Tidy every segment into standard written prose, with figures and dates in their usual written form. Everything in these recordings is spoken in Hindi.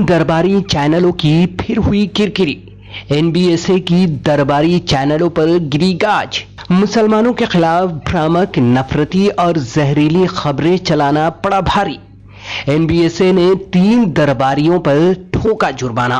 दरबारी चैनलों की फिर हुई किरकिरी। एनबीएसए की दरबारी चैनलों पर गिरी गाज। मुसलमानों के खिलाफ भ्रामक, नफरती और जहरीली खबरें चलाना पड़ा भारी। एनबीएसए ने 3 दरबारियों पर ठोका जुर्माना।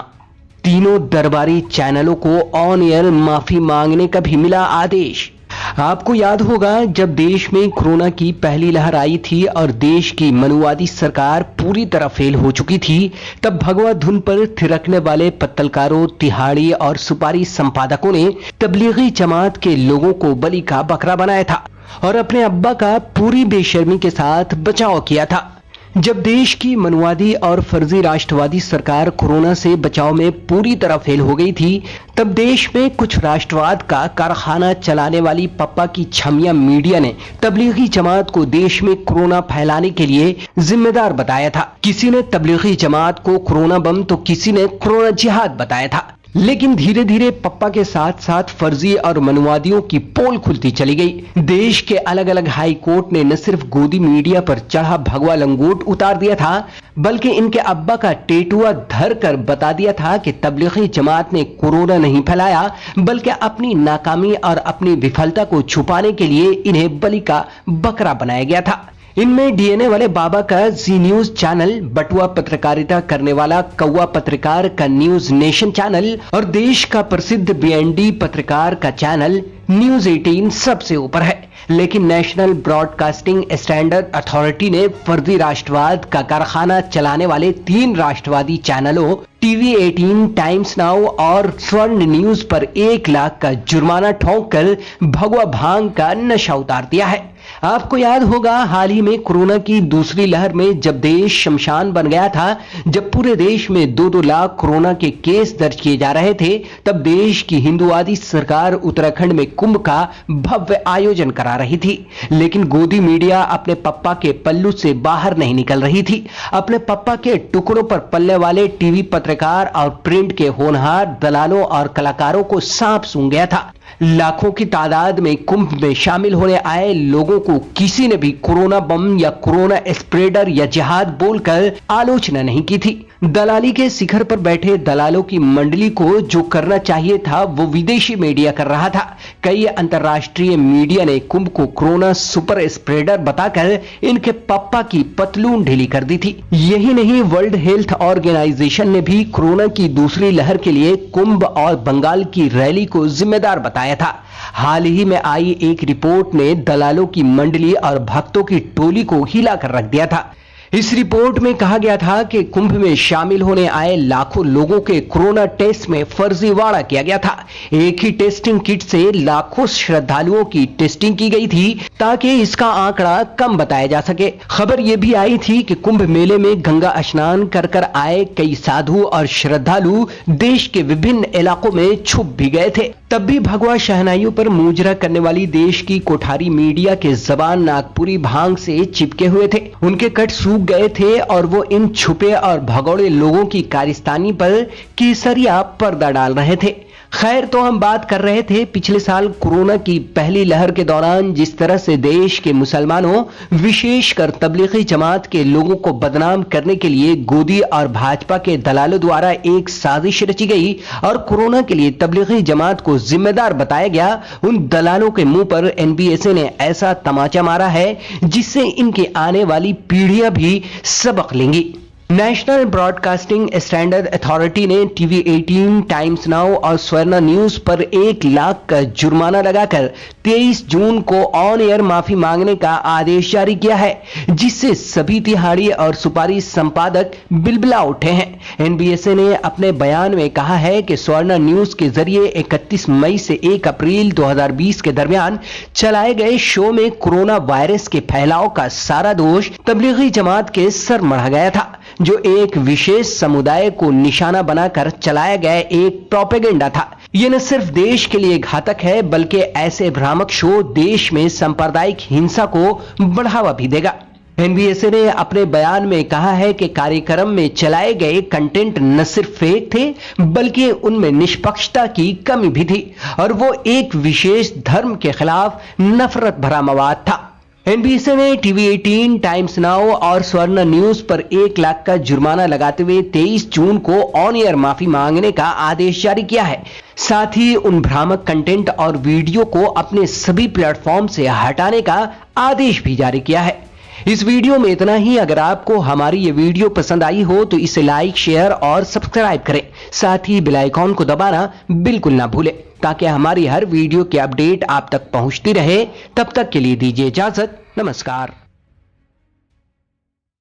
तीनों दरबारी चैनलों को ऑन एयर माफी मांगने का भी मिला आदेश। आपको याद होगा, जब देश में कोरोना की पहली लहर आई थी और देश की मनुवादी सरकार पूरी तरह फेल हो चुकी थी, तब भगवा धुन पर थिरकने वाले पत्तलकारों, तिहाड़ी और सुपारी संपादकों ने तबलीगी जमात के लोगों को बलि का बकरा बनाया था और अपने अब्बा का पूरी बेशर्मी के साथ बचाव किया था। जब देश की मनुवादी और फर्जी राष्ट्रवादी सरकार कोरोना से बचाव में पूरी तरह फेल हो गई थी, तब देश में कुछ राष्ट्रवाद का कारखाना चलाने वाली पप्पा की छमिया मीडिया ने तबलीगी जमात को देश में कोरोना फैलाने के लिए जिम्मेदार बताया था। किसी ने तबलीगी जमात को कोरोना बम तो किसी ने कोरोना जिहाद बताया था। लेकिन धीरे धीरे पप्पा के साथ साथ फर्जी और मनुवादियों की पोल खुलती चली गई। देश के अलग अलग हाई कोर्ट ने न सिर्फ गोदी मीडिया पर चढ़ा भगवा लंगोट उतार दिया था, बल्कि इनके अब्बा का टेटुआ धर कर बता दिया था कि तबलीगी जमात ने कोरोना नहीं फैलाया, बल्कि अपनी नाकामी और अपनी विफलता को छुपाने के लिए इन्हें बलि का बकरा बनाया गया था। इनमें डीएनए वाले बाबा का जी न्यूज चैनल, बटुआ पत्रकारिता करने वाला कौवा पत्रकार का न्यूज नेशन चैनल और देश का प्रसिद्ध बीएनडी पत्रकार का चैनल न्यूज 18 सबसे ऊपर है। लेकिन नेशनल ब्रॉडकास्टिंग स्टैंडर्ड अथॉरिटी ने फर्जी राष्ट्रवाद का कारखाना चलाने वाले 3 राष्ट्रवादी चैनलों टीवी 18, टाइम्स नाउ और स्वर्ण न्यूज पर 1 लाख का जुर्माना ठोंक कर भगवा भांग का नशा उतार दिया है। आपको याद होगा, हाल ही में कोरोना की दूसरी लहर में जब देश शमशान बन गया था, जब पूरे देश में 2-2 लाख कोरोना के केस दर्ज किए जा रहे थे, तब देश की हिंदुवादी सरकार उत्तराखंड में कुंभ का भव्य आयोजन करा रही थी। लेकिन गोदी मीडिया अपने पप्पा के पल्लू से बाहर नहीं निकल रही थी। अपने पप्पा के टुकड़ों पर पलने वाले टीवी पत्रकार और प्रिंट के होनहार दलालों और कलाकारों को सांप सूंघ गया था। लाखों की तादाद में कुंभ में शामिल होने आए लोगों को किसी ने भी कोरोना बम या कोरोना स्प्रेडर या जिहाद बोलकर आलोचना नहीं की थी। दलाली के शिखर पर बैठे दलालों की मंडली को जो करना चाहिए था वो विदेशी मीडिया कर रहा था। कई अंतर्राष्ट्रीय मीडिया ने कुंभ को कोरोना सुपर स्प्रेडर बताकर इनके पप्पा की पतलून ढीली कर दी थी। यही नहीं, वर्ल्ड हेल्थ ऑर्गेनाइजेशन ने भी कोरोना की दूसरी लहर के लिए कुंभ और बंगाल की रैली को जिम्मेदार बताया था। हाल ही में आई एक रिपोर्ट ने दलालों की मंडली और भक्तों की टोली को हिला कर रख दिया था। इस रिपोर्ट में कहा गया था कि कुंभ में शामिल होने आए लाखों लोगों के कोरोना टेस्ट में फर्जीवाड़ा किया गया था। एक ही टेस्टिंग किट से लाखों श्रद्धालुओं की टेस्टिंग की गई थी ताकि इसका आंकड़ा कम बताया जा सके। खबर यह भी आई थी कि कुंभ मेले में गंगा स्नान कर कर आए कई साधु और श्रद्धालु देश के विभिन्न इलाकों में छुप भी गए थे। तब भी भगवा शहनाइयों पर मुजरा करने वाली देश की कोठारी मीडिया के जबान नागपुरी भांग से चिपके हुए थे। उनके कट सूख गए थे और वो इन छुपे और भगौड़े लोगों की कारिस्तानी पर केसरिया पर्दा डाल रहे थे। खैर, तो हम बात कर रहे थे पिछले साल कोरोना की पहली लहर के दौरान जिस तरह से देश के मुसलमानों, विशेषकर तबलीगी जमात के लोगों को बदनाम करने के लिए गोदी और भाजपा के दलालों द्वारा एक साजिश रची गई और कोरोना के लिए तबलीगी जमात को जिम्मेदार बताया गया। उन दलालों के मुंह पर एनबीएसए ने ऐसा तमाचा मारा है जिससे इनकी आने वाली पीढ़ियां भी सबक लेंगी। नेशनल ब्रॉडकास्टिंग स्टैंडर्ड अथॉरिटी ने टीवी 18, टाइम्स नाउ और स्वर्ण न्यूज पर 1 लाख का जुर्माना लगाकर 23 जून को ऑन एयर माफी मांगने का आदेश जारी किया है, जिससे सभी तिहाड़ी और सुपारी संपादक बिलबिला उठे हैं। एनबीएसए ने अपने बयान में कहा है कि स्वर्ण न्यूज के जरिए 31 मई से 1 अप्रैल 2020 के दरमियान चलाए गए शो में कोरोना वायरस के फैलाव का सारा दोष तबलीगी जमात के सर मढ़ा गया था, जो एक विशेष समुदाय को निशाना बनाकर चलाया गया एक प्रोपेगेंडा था। यह न सिर्फ देश के लिए घातक है, बल्कि ऐसे भ्रामक शो देश में सांप्रदायिक हिंसा को बढ़ावा भी देगा। एनबीएसए ने अपने बयान में कहा है कि कार्यक्रम में चलाए गए कंटेंट न सिर्फ फेक थे, बल्कि उनमें निष्पक्षता की कमी भी थी और वो एक विशेष धर्म के खिलाफ नफरत भरा मवाद था। एनबीसी ने टीवी 18, टाइम्स नाउ और स्वर्ण न्यूज पर 1 लाख का जुर्माना लगाते हुए 23 जून को ऑन एयर माफी मांगने का आदेश जारी किया है। साथ ही उन भ्रामक कंटेंट और वीडियो को अपने सभी प्लेटफॉर्म से हटाने का आदेश भी जारी किया है। इस वीडियो में इतना ही। अगर आपको हमारी ये वीडियो पसंद आई हो तो इसे लाइक, शेयर और सब्सक्राइब करें। साथ ही बेल आइकॉन को दबाना बिल्कुल ना भूलें ताकि हमारी हर वीडियो की अपडेट आप तक पहुंचती रहे। तब तक के लिए दीजिए इजाजत। नमस्कार।